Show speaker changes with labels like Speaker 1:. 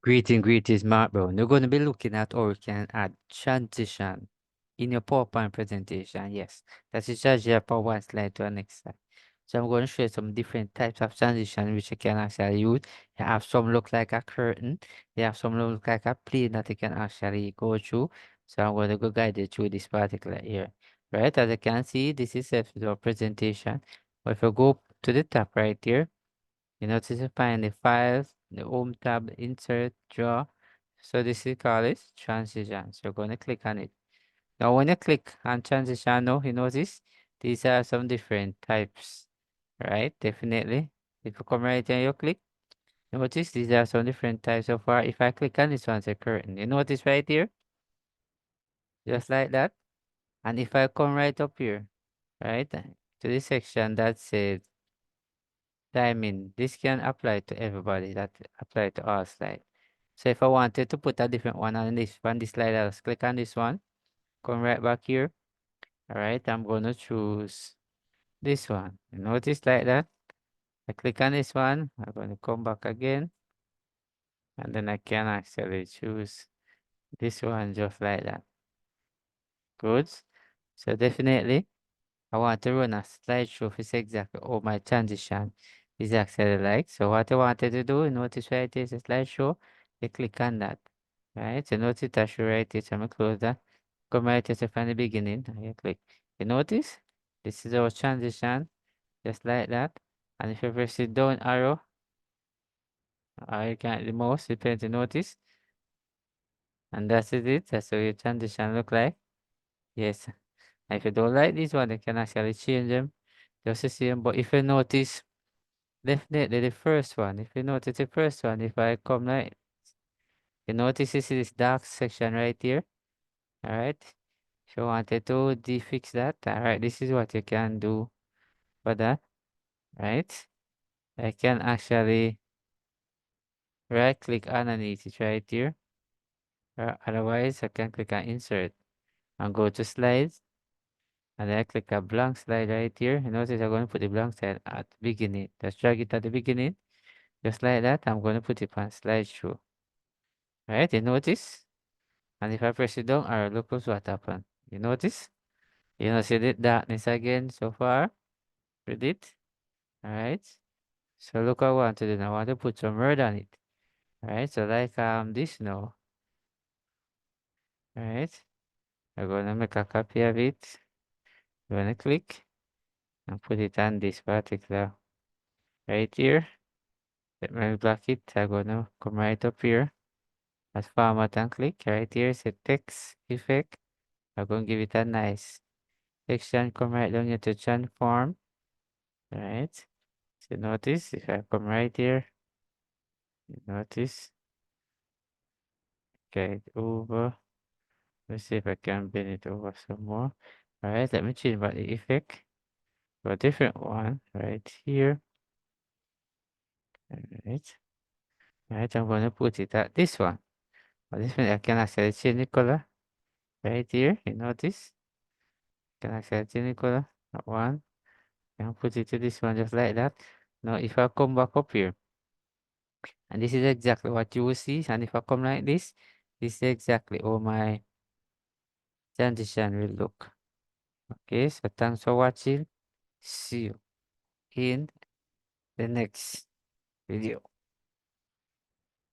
Speaker 1: Greetings, Mark Brown. You're going to be looking at how you can add transition in your PowerPoint presentation. Yes, that is just your for one slide to the next slide. So I'm going to show you some different types of transition which you can actually use. You have some look like a curtain. You have some look like a plane that you can actually go through. So I'm going to go guide you through this particular here. Right, as you can see, this is your presentation. But if you go to the top right here, you notice you find the files, the home tab, insert, draw. So this is called it transition. So you're going to click on it. Now when you click on transition now, you notice these are some different types, right? Definitely. If you come right here, you click, notice these are some different types so far. If I click on this one, it's a curtain. You notice right here, just like that. And if I come right up here, right, to this section that says timing, this can apply to everybody, that apply to all slides. So if I wanted to put a different one on this slide, I'll just click on this one, come right back here. All right, I'm gonna choose this one. You notice like that? I click on this one, I'm gonna come back again, and then I can actually choose this one just like that. Good. So definitely I want to run a slideshow for exactly all my transition is actually like. So what I wanted to do, notice right here is a slideshow. You click on that. Right? So notice that show right here. So I'm gonna close that. Come right here to find the beginning. And you click. You notice? This is our transition, just like that. And if you press the down arrow, or you can the mouse, depends to notice. And that's it. That's how your transition look like. Yes. And if you don't like this one, you can actually change them. Just the same. But if you notice, definitely the first one. If you notice the first one, if I come right, you notice this dark section right here. All right. If you wanted to defix that, all right, this is what you can do for that. Right. I can actually right click underneath it right here. Otherwise, I can click on insert and go to slides. And then I click a blank slide right here. You notice I'm going to put the blank slide at the beginning. Just drag it at the beginning. Just like that. I'm going to put it on slideshow. Right? You notice? And if I press it down, alright, look what happened. You notice? You know, see the darkness again so far? With it? Alright? So look what I want to do now. I want to put some word on it. Alright? So like this now. Alright? I'm gonna make a copy of it. I'm gonna click and put it on this particular right here. Let me block it. I'm gonna come right up here at format and click right here. Say text effect. I'm gonna give it a nice section. Come right down here to transform. Alright. So notice if I come right here, you notice, get it over. Let's see if I can bend it over some more. Alright, let me change about the effect to a different one right here. Alright. Alright, I'm gonna put it at this one. But this one I can actually change the color right here. You notice? Can actually change the color. That one. And put it to this one just like that. Now if I come back up here, and this is exactly what you will see. And if I come like this is exactly how my transition will look. Okay, so thanks for watching. See you in the next video.